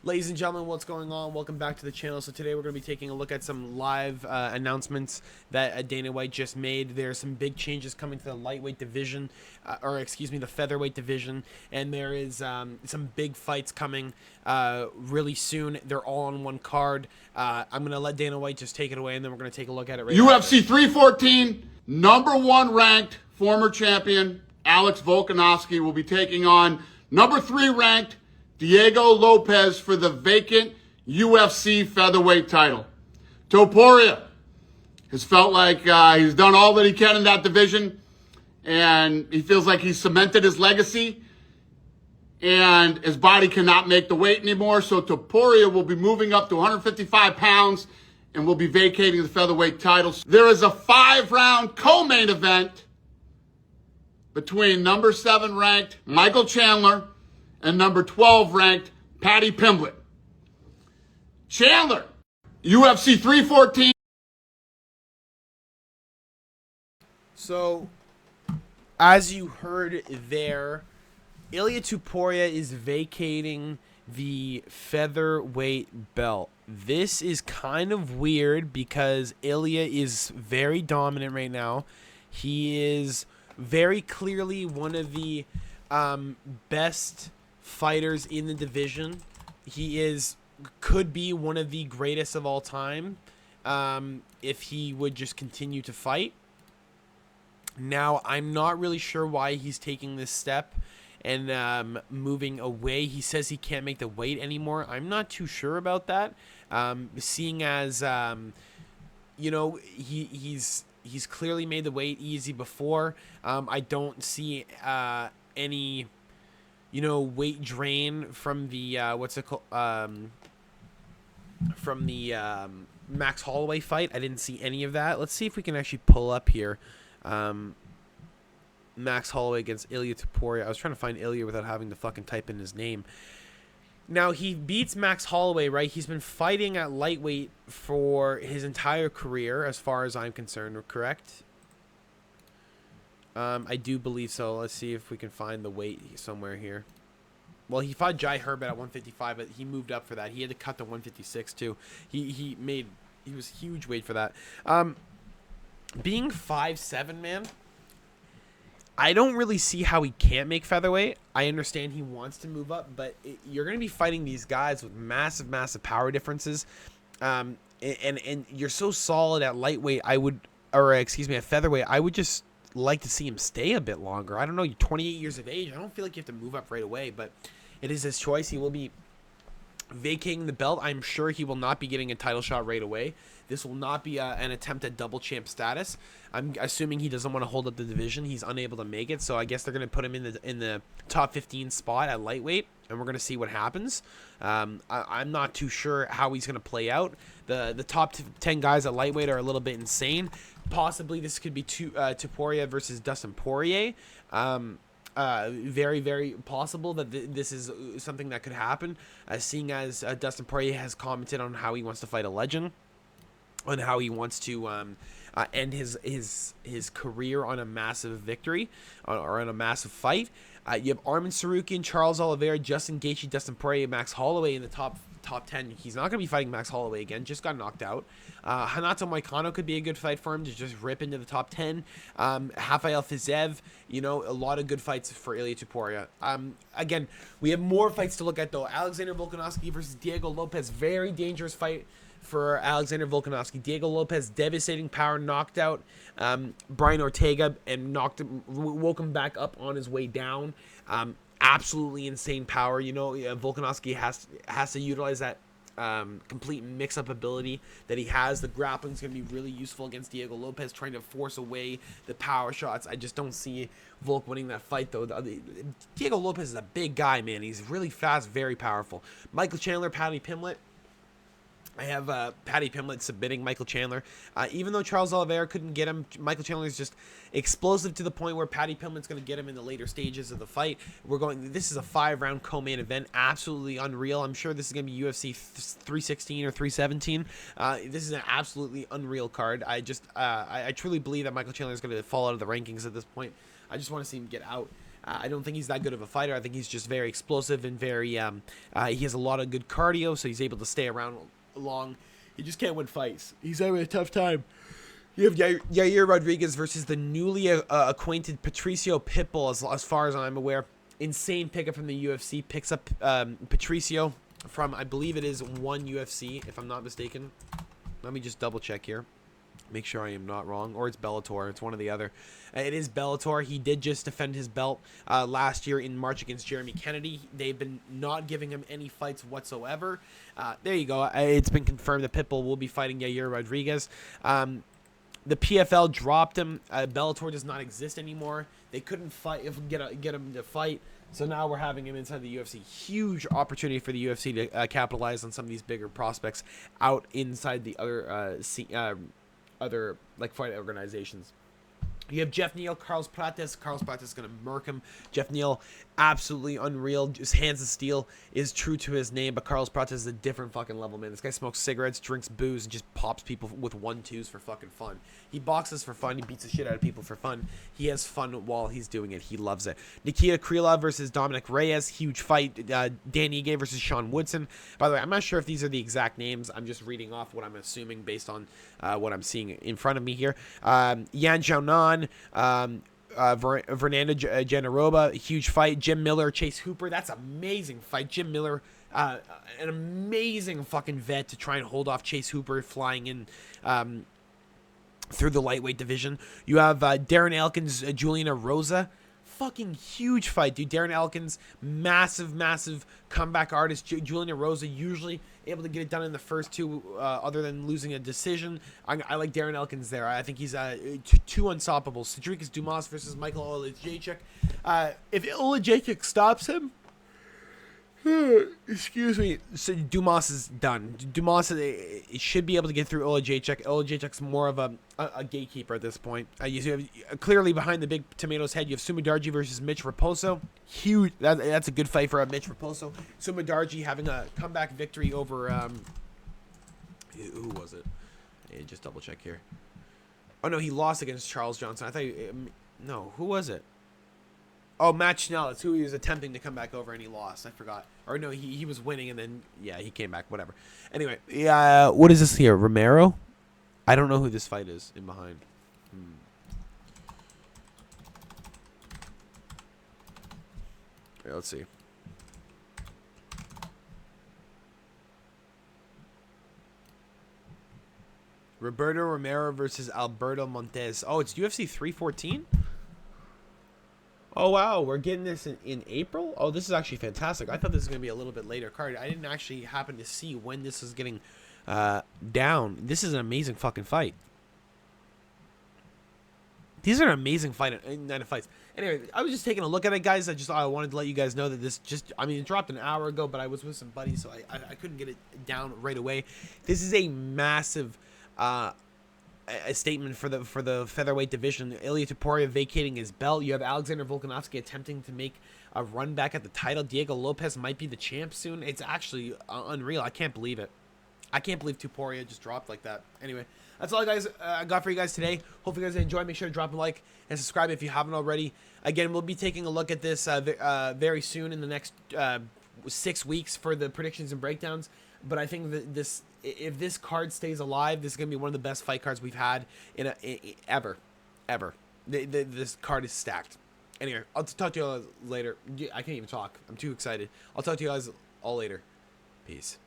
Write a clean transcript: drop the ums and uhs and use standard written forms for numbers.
Ladies and gentlemen, what's going on? Welcome back to the channel. So today we're going to be taking a look at some live announcements that Dana White just made. There's some big changes coming to the lightweight division, the featherweight division, and there is some big fights coming really soon. They're all on one card. I'm going to let Dana White just take it away, and then we're going to take a look at it right UFC 314, #1 ranked former champion Alex Volkanovski will be taking on #3 ranked Diego Lopes for the vacant UFC featherweight title. Topuria has felt like he's done all that he can in that division, and he feels like he's cemented his legacy, and his body cannot make the weight anymore. So Topuria will be moving up to 155 pounds and will be vacating the featherweight titles. There is a 5-round co-main event between #7 ranked Michael Chandler and #12 ranked Paddy Pimblett. Chandler, UFC 314. So, as you heard there, Ilia Topuria is vacating the featherweight belt. This is kind of weird because Ilia is very dominant right now. He is very clearly one of the best fighters in the division. He could be one of the greatest of all time if he would just continue to fight. Now, I'm not really sure why he's taking this step and moving away. He says he can't make the weight anymore. I'm not too sure about that, seeing as you know, he's clearly made the weight easy before. I don't see any, you know, weight drain from the from the Max Holloway fight. I didn't see any of that. Let's see if we can actually pull up here. Max Holloway against Ilia Topuria. I was trying to find Ilia without having to fucking type in his name. Now, he beats Max Holloway, right? He's been fighting at lightweight for his entire career, as far as I'm concerned, correct? I do believe so. Let's see if we can find the weight somewhere here. Well, he fought Jai Herbert at 155, but he moved up for that. He had to cut to 156 too. He was huge weight for that. Being 5'7", man, I don't really see how he can't make featherweight. I understand he wants to move up, but you're going to be fighting these guys with massive, massive power differences, and you're so solid at lightweight. At featherweight. I would just like to see him stay a bit longer. I don't know, you're 28 years of age. I don't feel like you have to move up right away, but it is his choice. He will be vacating the belt. I'm sure he will not be getting a title shot right away. This will not be an attempt at double champ status. I'm assuming he doesn't want to hold up the division. He's unable to make it, so I guess they're going to put him in the top 15 spot at lightweight, and we're going to see what happens. I'm not too sure how he's going to play out. The top 10 guys at lightweight are a little bit insane. Possibly this could be Topuria versus Dustin Poirier. Very, very possible that this is something that could happen, seeing as Dustin Poirier has commented on how he wants to fight a legend, on how he wants to end his career on a massive victory or on a massive fight. You have Arman Tsarukyan, Charles Oliveira, Justin Gaethje, Dustin Poirier, Max Holloway in the top 10. He's not going to be fighting Max Holloway again. Just got knocked out. Renato Moicano could be a good fight for him to just rip into the top 10. Rafael Fiziev, you know, a lot of good fights for Ilia Topuria. Again, we have more fights to look at, though. Alexander Volkanovski versus Diego Lopes. Very dangerous fight for Alexander Volkanovski. Diego Lopes, devastating power, knocked out Brian Ortega and woke him back up on his way down. Absolutely insane power. You know, Volkanovski has to utilize that complete mix-up ability that he has. The grappling is going to be really useful against Diego Lopes, trying to force away the power shots. I just don't see Volk winning that fight, though. Diego Lopes is a big guy, man. He's really fast, very powerful. Michael Chandler, Paddy Pimblett. I have Paddy Pimblett submitting Michael Chandler. Even though Charles Oliveira couldn't get him, Michael Chandler is just explosive to the point where Paddy Pimblett's going to get him in the later stages of the fight. This is a 5-round co-main event. Absolutely unreal. I'm sure this is going to be UFC 316 or 317. This is an absolutely unreal card. I truly believe that Michael Chandler is going to fall out of the rankings at this point. I just want to see him get out. I don't think he's that good of a fighter. I think he's just very explosive and very, he has a lot of good cardio, so he's able to stay around long. He just can't win fights. He's having a tough time. You have Yair Rodriguez versus the newly acquainted Patricio Pitbull, as far as I'm aware. Insane pickup from the UFC. Picks up Patricio from, I believe it is ONE UFC, if I'm not mistaken. Let me just double check here. Make sure I am not wrong. Or it's Bellator. It's one or the other. It is Bellator. He did just defend his belt last year in March against Jeremy Kennedy. They've been not giving him any fights whatsoever. There you go. It's been confirmed that Pitbull will be fighting Yair Rodriguez. The PFL dropped him. Bellator does not exist anymore. They couldn't get him to fight. So now we're having him inside the UFC. Huge opportunity for the UFC to capitalize on some of these bigger prospects out inside the other like fight organizations. You have Jeff Neal, Carlos Prates. Carlos Prates is going to murk him. Jeff Neal, absolutely unreal. Just hands of steel, is true to his name, but Carlos Prates is a different fucking level, man. This guy smokes cigarettes, drinks booze, and just pops people with 1-2s for fucking fun. He boxes for fun. He beats the shit out of people for fun. He has fun while he's doing it. He loves it. Nikita Krylov versus Dominic Reyes. Huge fight. Dan Ige versus Sean Woodson. By the way, I'm not sure if these are the exact names. I'm just reading off what I'm assuming based on what I'm seeing in front of me here. Yan Xiaonan, Fernando Generoba, huge fight. Jim Miller, Chase Hooper. That's an amazing fight. Jim Miller, an amazing fucking vet to try and hold off Chase Hooper flying in through the lightweight division. You have Darren Elkins, Juliana Rosa. Fucking huge fight, dude. Darren Elkins, massive comeback artist. Juliana Rosa usually able to get it done in the first two, other than losing a decision. I like Darren Elkins there. I think he's too unstoppable. Cedric Dumas versus Michael Olajaychuk. If Olajaychuk stops him, excuse me, so Dumas is done. Dumas should be able to get through Olajaychuk. Olajaychuk's more of a gatekeeper at this point. You have, clearly behind the big tomato's head, you have Sumidarji versus Mitch Raposo. Huge. That's a good fight for Mitch Raposo. Sumidarji having a comeback victory over who was it? Just double check here. Oh no, he lost against Charles Johnson. I thought no, who was it? Oh, Matt Schnell. That's who he was attempting to come back over, and he lost. I forgot. Or no, he was winning, and then, yeah, he came back. Whatever. Anyway, yeah, what is this here? Romero? I don't know who this fight is in behind. Okay, let's see. Roberto Romero versus Alberto Montes. Oh, it's UFC 314? Oh, wow. We're getting this in April? Oh, this is actually fantastic. I thought this was going to be a little bit later card. I didn't actually happen to see when this is getting down. This is an amazing fucking fight. These are an amazing night of fights. Anyway, I was just taking a look at it, guys. I wanted to let you guys know that this it dropped an hour ago, but I was with some buddies, so I couldn't get it down right away. This is a massive a statement for the featherweight division. Ilia Topuria vacating his belt. You have Alexander Volkanovski attempting to make a run back at the title. Diego Lopes might be the champ soon. It's actually unreal. I can't believe it. I can't believe Topuria just dropped like that. Anyway, that's all I got for you guys today. Hope you guys enjoyed. Make sure to drop a like and subscribe if you haven't already. Again, we'll be taking a look at this very soon in the next 6 weeks for the predictions and breakdowns. But I think that if this card stays alive, this is going to be one of the best fight cards we've had ever. This card is stacked. Anyway, I'll talk to you all later. I can't even talk. I'm too excited. I'll talk to you guys all later. Peace.